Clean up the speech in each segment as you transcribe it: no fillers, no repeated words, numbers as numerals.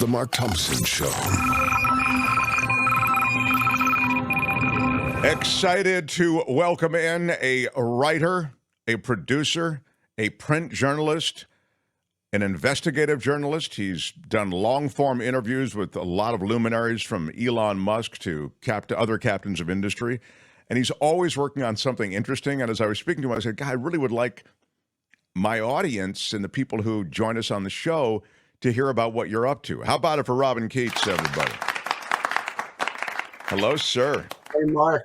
The Mark Thompson Show. Excited to welcome in a writer, a producer, a print journalist, an investigative journalist. He's done long-form interviews with a lot of luminaries, from Elon Musk to other captains of industry. And he's always working on something interesting. And as I was speaking to him, I said, God, I really would like my audience and the people who join us on the show to hear about what you're up to. How about it for Robin Keats, everybody? Hello, sir. Hey, Mark.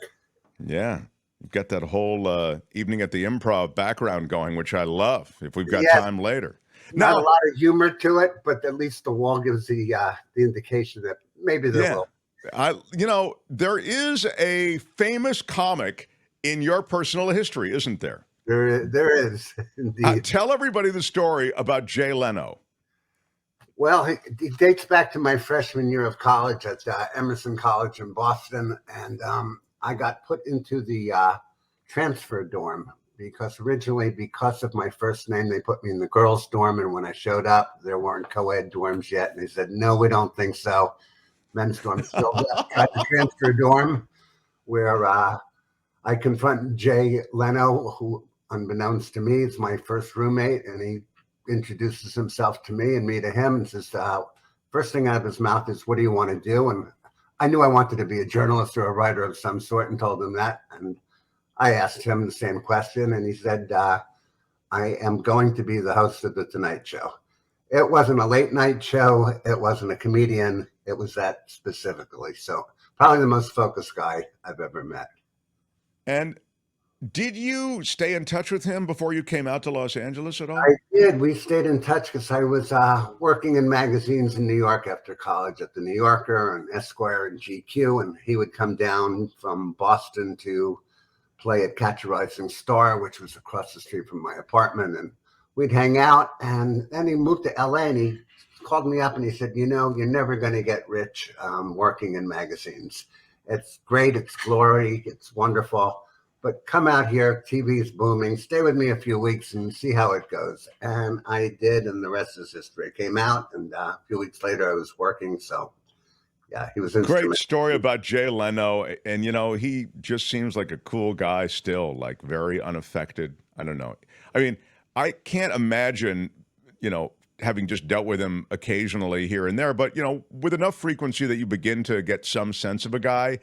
Yeah. You've got that whole evening at the Improv background going, which I love, if we've got time later. Not a lot of humor to it, but at least the wall gives the indication that maybe there will. There is a famous comic in your personal history, isn't there? There is, indeed. Tell everybody the story about Jay Leno. Well, it dates back to my freshman year of college at Emerson College in Boston, and I got put into the transfer dorm because originally, because of my first name, they put me in the girls' dorm, and when I showed up, there weren't co-ed dorms yet, and they said, no, we don't think so. Men's dorm still left. Tried the transfer dorm, where I confront Jay Leno, who, unbeknownst to me, is my first roommate, and he introduces himself to me and me to him and says, first thing out of his mouth is, what do you want to do? And I knew I wanted to be a journalist or a writer of some sort, and told him that. And I asked him the same question, and he said, I am going to be the host of The Tonight Show. It wasn't a late night show. It wasn't a comedian. It was that specifically. So probably the most focused guy I've ever met. And did you stay in touch with him before you came out to Los Angeles at all? I did. We stayed in touch because I was working in magazines in New York after college at the New Yorker and Esquire and GQ, and he would come down from Boston to play at Catch a Rising Star, which was across the street from my apartment, and we'd hang out. And then he moved to LA, and he called me up and he said, you're never going to get rich working in magazines. It's great. It's glory. It's wonderful. But come out here, TV is booming. Stay with me a few weeks and see how it goes. And I did, and the rest is history. I came out, and a few weeks later, I was working. So, yeah, he was instrumental. Great story about Jay Leno. And, he just seems like a cool guy still, like very unaffected. I don't know. I mean, I can't imagine, having just dealt with him occasionally here and there, but, with enough frequency that you begin to get some sense of a guy.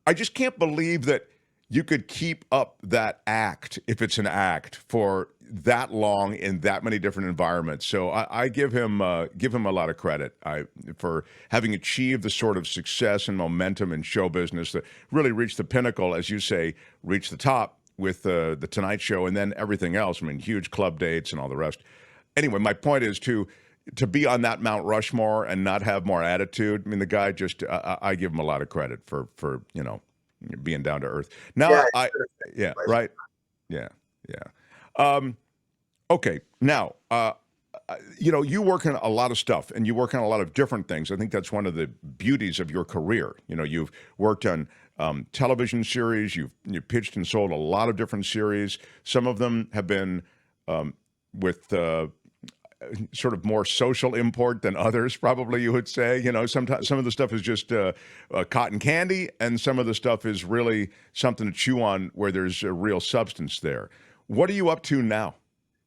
I just can't believe that you could keep up that act, if it's an act, for that long in that many different environments. So I give him a lot of credit for having achieved the sort of success and momentum in show business that really reached the pinnacle, as you say, reached the top with the Tonight Show and then everything else. I mean, huge club dates and all the rest. Anyway, my point is to be on that Mount Rushmore and not have more attitude. I mean, the guy just I give him a lot of credit for being down to earth. Now, right. Yeah. Okay. Now, you work on a lot of stuff, and you work on a lot of different things. I think that's one of the beauties of your career. You've worked on television series. You've pitched and sold a lot of different series. Some of them have been with sort of more social import than others, probably, you would say. Sometimes some of the stuff is just cotton candy, and some of the stuff is really something to chew on where there's a real substance there. What are you up to now?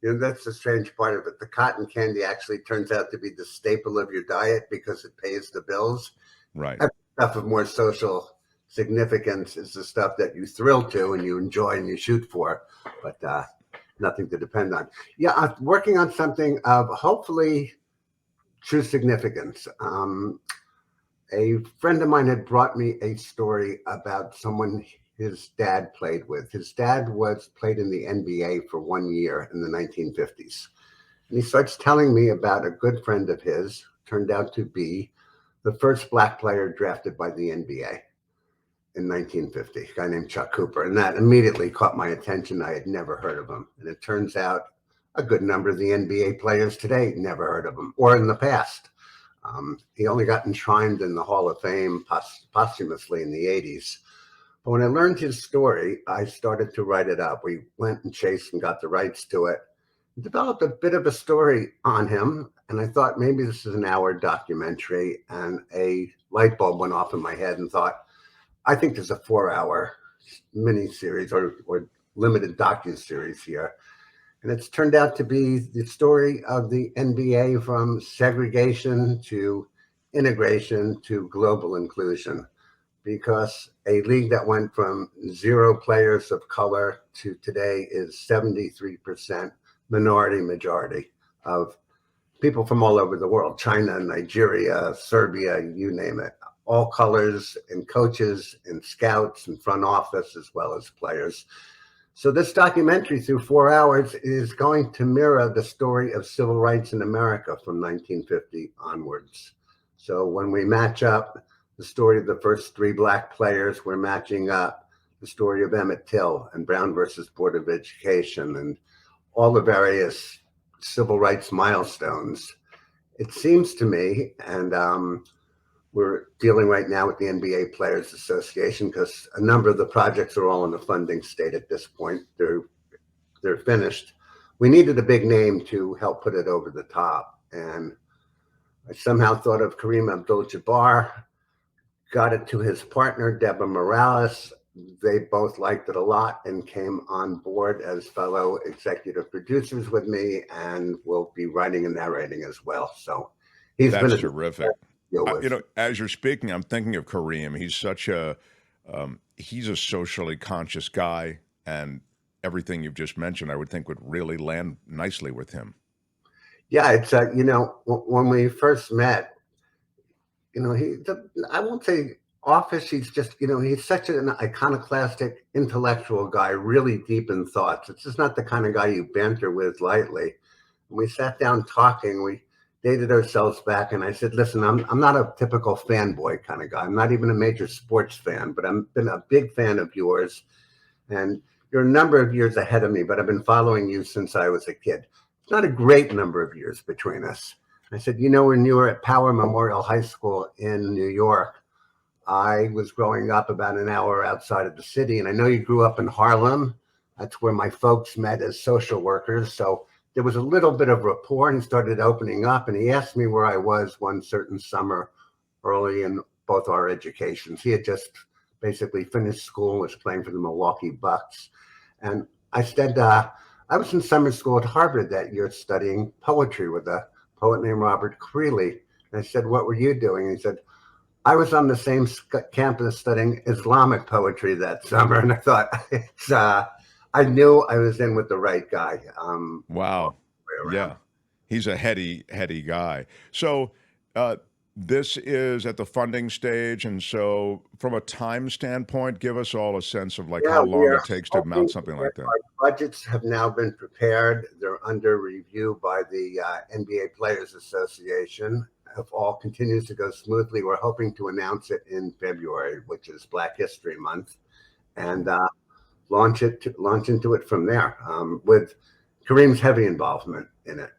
That's the strange part of it. The cotton candy actually turns out to be the staple of your diet because it pays the bills. Right. Stuff of more social significance is the stuff that you thrill to and you enjoy and you shoot for, but nothing to depend on. Yeah, I'm working on something of hopefully true significance. A friend of mine had brought me a story about someone his dad played with. His dad played in the NBA for 1 year in the 1950s. And he starts telling me about a good friend of his, turned out to be the first black player drafted by the NBA in 1950, a guy named Chuck Cooper. And that immediately caught my attention. I had never heard of him. And it turns out a good number of the NBA players today never heard of him, or in the past. He only got enshrined in the Hall of Fame posthumously in the 80s. But when I learned his story, I started to write it up. We went and chased and got the rights to it. Developed a bit of a story on him, and I thought maybe this is an hour documentary, and a light bulb went off in my head and thought, I think there's a 4 hour mini series or limited docu series here. And it's turned out to be the story of the NBA from segregation to integration to global inclusion, because a league that went from 0 players of color to today is 73% minority majority of people from all over the world, China, Nigeria, Serbia, you name it, all colors, and coaches and scouts and front office as well as players. So this documentary through 4 hours is going to mirror the story of civil rights in America from 1950 onwards. So when we match up the story of the first 3 Black players, we're matching up the story of Emmett Till and Brown versus Board of Education and all the various civil rights milestones. It seems to me, and we're dealing right now with the NBA Players Association because a number of the projects are all in the funding state at this point. They're finished. We needed a big name to help put it over the top, and I somehow thought of Kareem Abdul-Jabbar, got it to his partner, Deborah Morales. They both liked it a lot and came on board as fellow executive producers with me, and will be writing and narrating as well. So he's That's been terrific. deal with. You know, as you're speaking, I'm thinking of Kareem. He's such a he's a socially conscious guy, and everything you've just mentioned, I would think would really land nicely with him. Yeah, it's when we first met, I won't say office. He's just, he's such an iconoclastic intellectual guy, really deep in thoughts. It's just not the kind of guy you banter with lightly. When we sat down talking, we dated ourselves back, and I said, listen, I'm not a typical fanboy kind of guy. I'm not even a major sports fan, but I've been a big fan of yours. And you're a number of years ahead of me, but I've been following you since I was a kid. It's not a great number of years between us. I said, when you were at Power Memorial High School in New York, I was growing up about an hour outside of the city. And I know you grew up in Harlem. That's where my folks met as social workers. So there was a little bit of rapport, and he started opening up. And he asked me where I was one certain summer early in both our educations. He had just basically finished school and was playing for the Milwaukee Bucks. And I said, I was in summer school at Harvard that year studying poetry with a poet named Robert Creeley. And I said, what were you doing? And he said, I was on the same campus studying Islamic poetry that summer. And I thought, I knew I was in with the right guy. Wow. Yeah. He's a heady guy. So this is at the funding stage. And so from a time standpoint, give us all a sense of how long it takes to mount something like that. Our budgets have now been prepared. They're under review by the NBA Players Association. If all continues to go smoothly, we're hoping to announce it in February, which is Black History Month, and launch into it from there, with Kareem's heavy involvement in it.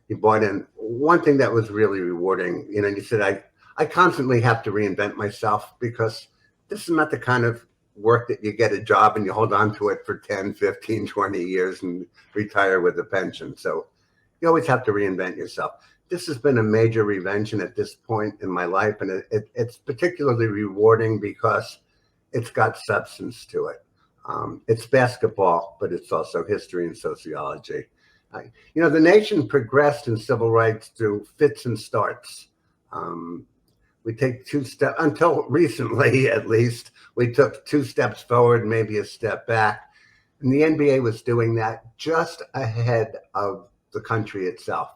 He bought in. One thing that was really rewarding, you said, I constantly have to reinvent myself because this is not the kind of work that you get a job and you hold on to it for 10, 15, 20 years and retire with a pension. So you always have to reinvent yourself. This has been a major reinvention at this point in my life, and it's particularly rewarding because it's got substance to it. It's basketball, but it's also history and sociology. The nation progressed in civil rights through fits and starts. We take 2 steps, until recently at least, we took 2 steps forward, maybe a step back. And the NBA was doing that just ahead of the country itself.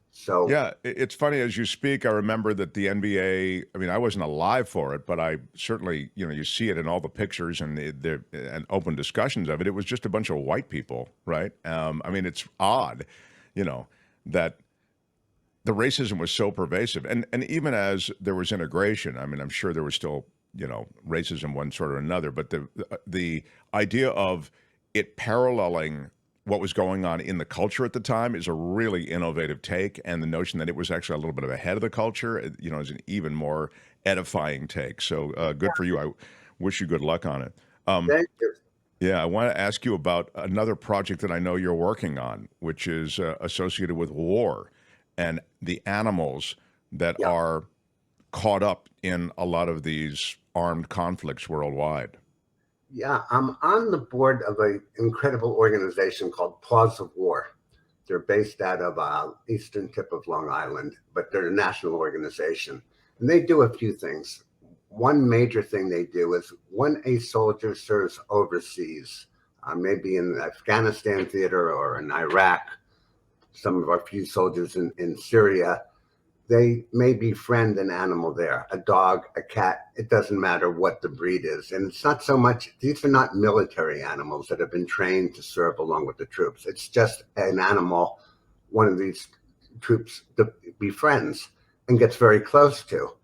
So yeah, it's funny as you speak. I remember that the NBA. I mean, I wasn't alive for it, but I certainly, you see it in all the pictures and and open discussions of it. It was just a bunch of white people, right? I mean, it's odd, that the racism was so pervasive, and even as there was integration. I mean, I'm sure there was still, racism one sort or another, but the idea of it paralleling what was going on in the culture at the time is a really innovative take, and the notion that it was actually a little bit of ahead of the culture, is an even more edifying take. So good for you. I wish you good luck on it. Thank you. Yeah, I want to ask you about another project that I know you're working on, which is associated with war. and the animals that Yeah. are caught up in a lot of these armed conflicts worldwide. Yeah, I'm on the board of an incredible organization called Paws of War. They're based out of eastern tip of Long Island, but they're a national organization. And they do a few things. One major thing they do is when a soldier serves overseas, maybe in the Afghanistan theater or in Iraq, some of our few soldiers in Syria, they may befriend an animal there, a dog, a cat, it doesn't matter what the breed is. And it's not so much, these are not military animals that have been trained to serve along with the troops. It's just an animal one of these troops befriends and gets very close to.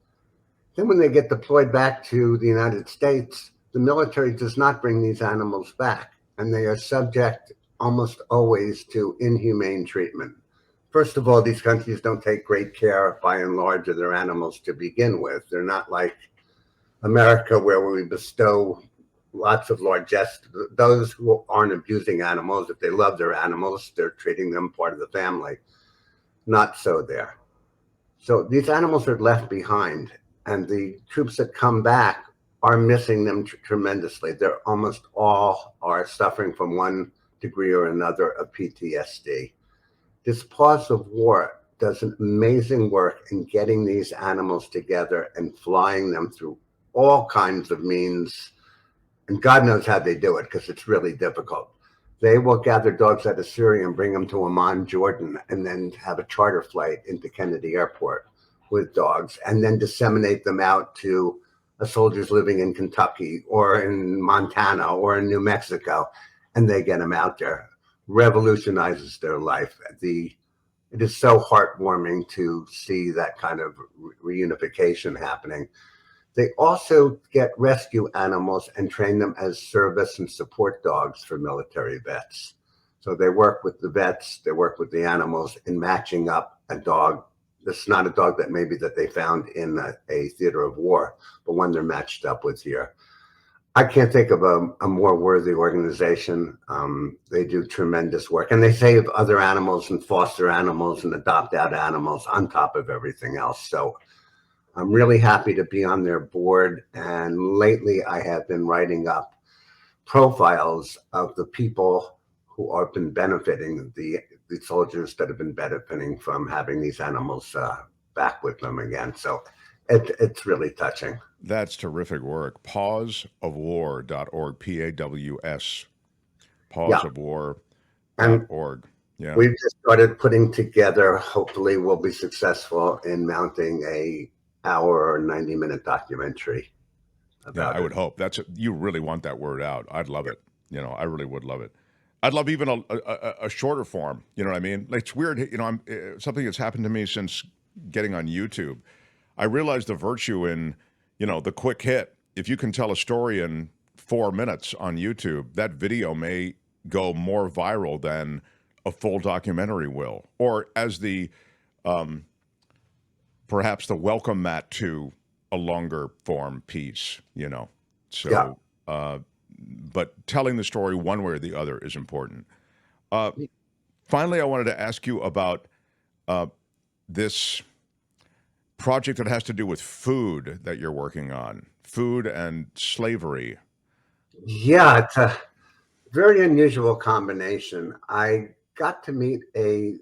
Then when they get deployed back to the United States, the military does not bring these animals back, and they are subject almost always to inhumane treatment. First of all, these countries don't take great care, by and large, of their animals to begin with. They're not like America, where we bestow lots of largesse. Those who aren't abusing animals, if they love their animals, they're treating them part of the family. Not so there. So these animals are left behind, and the troops that come back are missing them tremendously. They're almost all are suffering from one degree or another of PTSD. This Paws of War does an amazing work in getting these animals together and flying them through all kinds of means. And God knows how they do it, because it's really difficult. They will gather dogs out of Syria and bring them to Amman, Jordan, and then have a charter flight into Kennedy Airport with dogs, and then disseminate them out to soldiers living in Kentucky or in Montana or in New Mexico, and they get them out there. Revolutionizes their life. It is so heartwarming to see that kind of reunification happening. They also get rescue animals and train them as service and support dogs for military vets. So they work with the vets, they work with the animals in matching up a dog. This is not a dog that maybe that they found in a theater of war, but one they're matched up with here. I can't think of a more worthy organization. They do tremendous work, and they save other animals and foster animals and adopt out animals on top of everything else. So I'm really happy to be on their board. And lately I have been writing up profiles of the people who have been benefiting, the soldiers that have been benefiting from having these animals back with them again. So it's really touching. That's terrific work. Pawsofwar.org, P-A-W-S, pawsofwar.org. Yeah. We've just started putting together, hopefully we'll be successful in mounting a hour or 90-minute documentary about I would hope. You really want that word out. I'd love it. I really would love it. I'd love even a shorter form. You know what I mean? Like, it's weird. Something that's happened to me since getting on YouTube. I realized the virtue in, the quick hit. If you can tell a story in 4 minutes on YouTube, that video may go more viral than a full documentary will, or as perhaps the welcome mat to a longer form piece. So. Yeah. But telling the story one way or the other is important. Finally, I wanted to ask you about this project that has to do with food that you're working on, food and slavery. Yeah, it's a very unusual combination. I got to meet a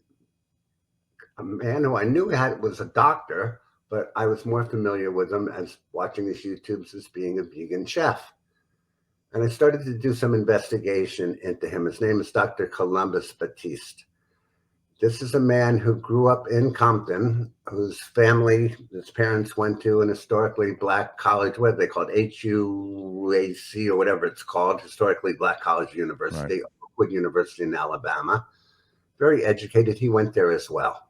man who I knew was a doctor, but I was more familiar with him as watching his YouTubes as being a vegan chef. And I started to do some investigation into him. His name is Dr. Columbus Batiste. This is a man who grew up in Compton, whose parents went to an historically Black college, what they call it, HUAC or whatever it's called, Historically Black College University, right. Oakwood University in Alabama. Very educated. He went there as well.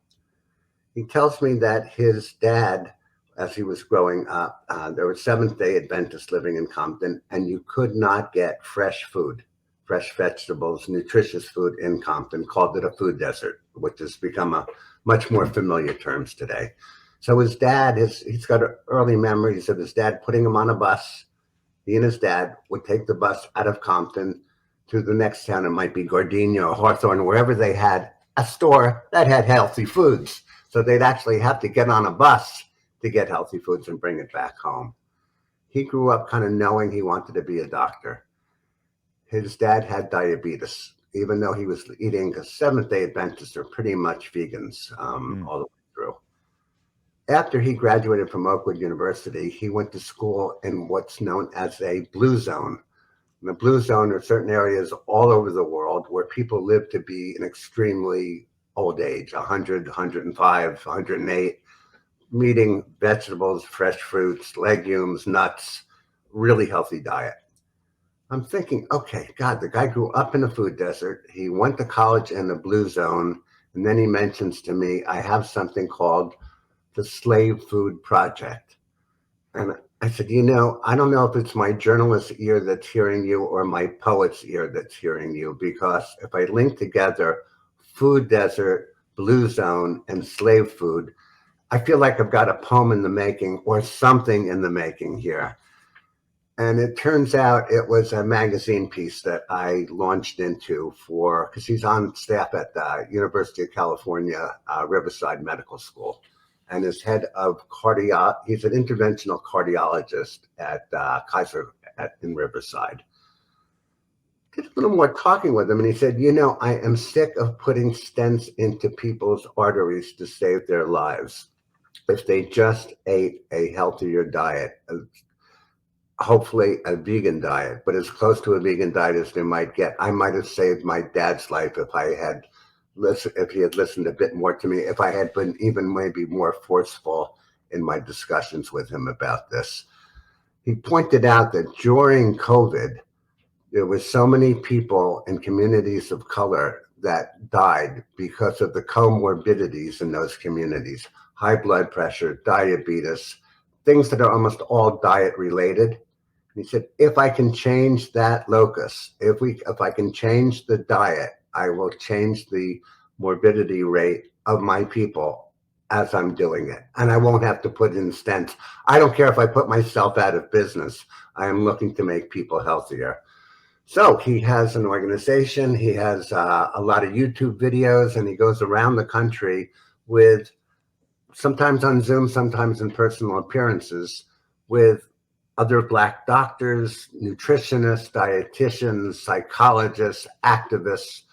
He tells me that his dad, as he was growing up, there were Seventh-day Adventists living in Compton, and you could not get fresh food, fresh vegetables, nutritious food in Compton. Called it a food desert, which has become a much more familiar terms today. So his dad, he's got early memories of his dad putting him on a bus. He and his dad would take the bus out of Compton to the next town. It might be Gardenia or Hawthorne, wherever they had a store that had healthy foods. So they'd actually have to get on a bus to get healthy foods and bring it back home. He grew up kind of knowing he wanted to be a doctor. His dad had diabetes, even though he was eating, because Seventh-day Adventists are pretty much vegans all the way through. After he graduated from Oakwood University, he went to school in what's known as a blue zone. In the blue zone are certain areas all over the world where people live to be an extremely old age, 100, 105, 108, eating vegetables, fresh fruits, legumes, nuts, really healthy diet. I'm thinking, okay, God, the guy grew up in a food desert. He went to college in the blue zone. And then he mentions to me, I have something called the Slave Food Project. And I said, I don't know if it's my journalist's ear that's hearing you or my poet's ear that's hearing you, because if I link together food desert, blue zone, and slave food, I feel like I've got a poem in the making or something in the making here. And it turns out it was a magazine piece that I launched into because he's on staff at the University of California, Riverside Medical School. And is head of he's an interventional cardiologist at Kaiser in Riverside. Did a little more talking with him, and he said, I am sick of putting stents into people's arteries to save their lives. If they just ate a healthier diet, hopefully a vegan diet, but as close to a vegan diet as they might get. I might have saved my dad's life if he had listened a bit more to me, if I had been even maybe more forceful in my discussions with him about this. He pointed out that during COVID, there was so many people in communities of color that died because of the comorbidities in those communities, high blood pressure, diabetes, things that are almost all diet related. He said, if I can change that locus, if I can change the diet, I will change the morbidity rate of my people as I'm doing it. And I won't have to put in stents. I don't care if I put myself out of business. I am looking to make people healthier. So he has an organization. He has a lot of YouTube videos, and he goes around the country with, sometimes on Zoom, sometimes in personal appearances, with other Black doctors, nutritionists, dietitians, psychologists, activists,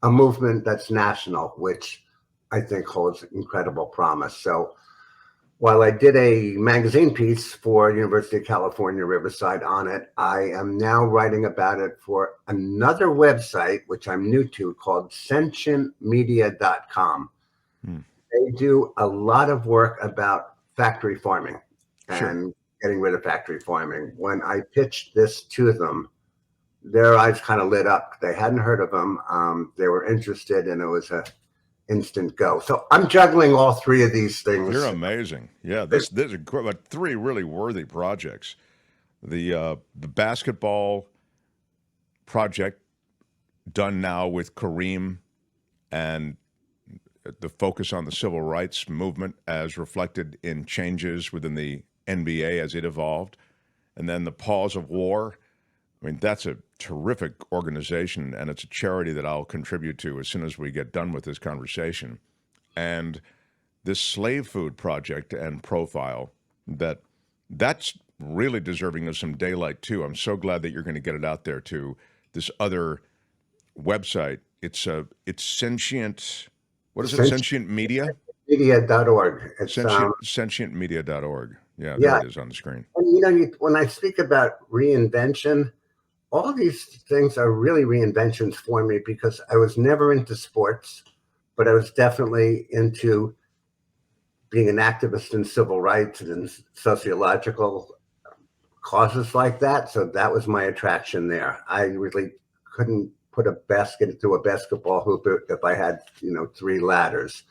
a movement that's national, which I think holds incredible promise. So while I did a magazine piece for University of California, Riverside on it, I am now writing about it for another website, which I'm new to, called sentientmedia.com. They do a lot of work about factory farming and getting rid of factory farming. When I pitched this to them, their eyes kind of lit up. They hadn't heard of them. They were interested, and it was an instant go. So I'm juggling all three of these things. You're amazing. Yeah, this is three really worthy projects. The basketball project done now with Kareem, and the focus on the civil rights movement as reflected in changes within the NBA as it evolved, and then the pause of war. I mean, that's a terrific organization, and it's a charity that I'll contribute to as soon as we get done with this conversation. And this slave food project and profile, that's really deserving of some daylight, too. I'm so glad that you're going to get it out there to this other website. It's sentient, what is it, Sentient Media? Media.org. It's sentientmedia.org. Yeah, there it is on the screen. And when I speak about reinvention, all these things are really reinventions for me, because I was never into sports, but I was definitely into being an activist in civil rights and sociological causes like that. So that was my attraction there. I really couldn't put a basket into a basketball hoop if I had, three ladders.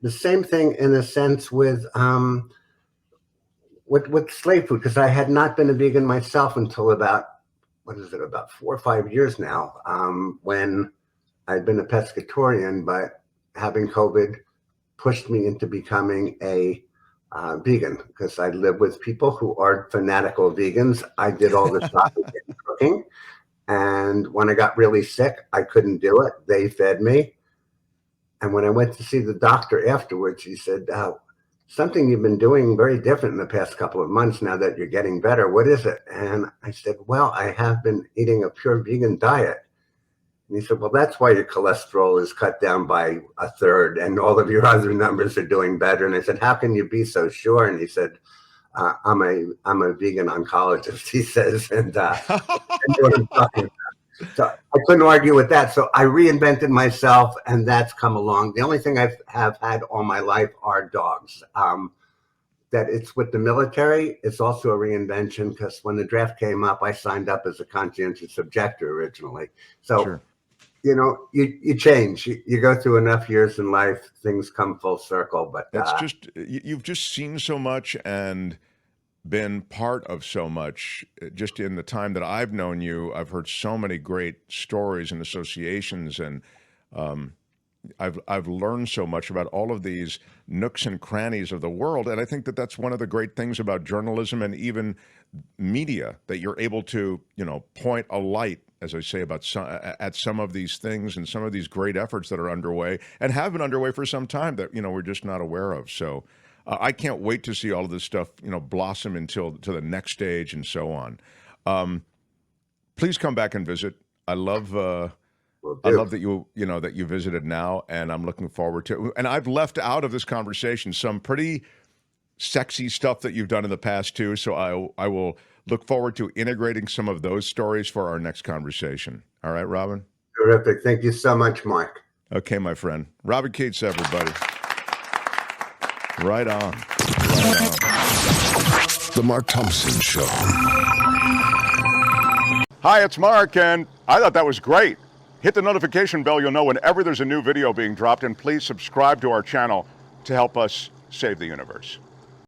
The same thing in a sense with slave food, because I had not been a vegan myself until about 4 or 5 years now, when I'd been a pescatarian, but having COVID pushed me into becoming a vegan, because I live with people who are fanatical vegans. I did all the shopping and cooking, and when I got really sick, I couldn't do it. They fed me. And when I went to see the doctor afterwards, he said, something you've been doing very different in the past couple of months now that you're getting better. What is it? And I said, well, I have been eating a pure vegan diet. And he said, well, that's why your cholesterol is cut down by a third and all of your other numbers are doing better. And I said, how can you be so sure? And he said, I'm a vegan oncologist, he says, and I know what I'm talking about. So I couldn't argue with that. So I reinvented myself, and that's come along. The only thing I have had all my life are dogs. That it's with the military, it's also a reinvention because when the draft came up, I signed up as a conscientious objector originally. So, Sure. You change. You go through enough years in life, things come full circle. But That's just, you've just seen so much and been part of so much. Just in the time that I've known you, I've heard so many great stories and associations, and um, I've learned so much about all of these nooks and crannies of the world. And I think that that's one of the great things about journalism and even media, that you're able to, point a light, as I say, at some of these things and some of these great efforts that are underway and have been underway for some time that, we're just not aware of. So I can't wait to see all of this stuff, blossom to the next stage and so on. Please come back and visit. I love that that you visited now, and I'm looking forward to. And I've left out of this conversation some pretty sexy stuff that you've done in the past too. So I will look forward to integrating some of those stories for our next conversation. All right, Robin? Terrific. Thank you so much, Mark. Okay, my friend. Robin Keats, everybody. Right on. Right on. The Mark Thompson Show. Hi, it's Mark, and I thought that was great. Hit the notification bell. You'll know whenever there's a new video being dropped, and please subscribe to our channel to help us save the universe.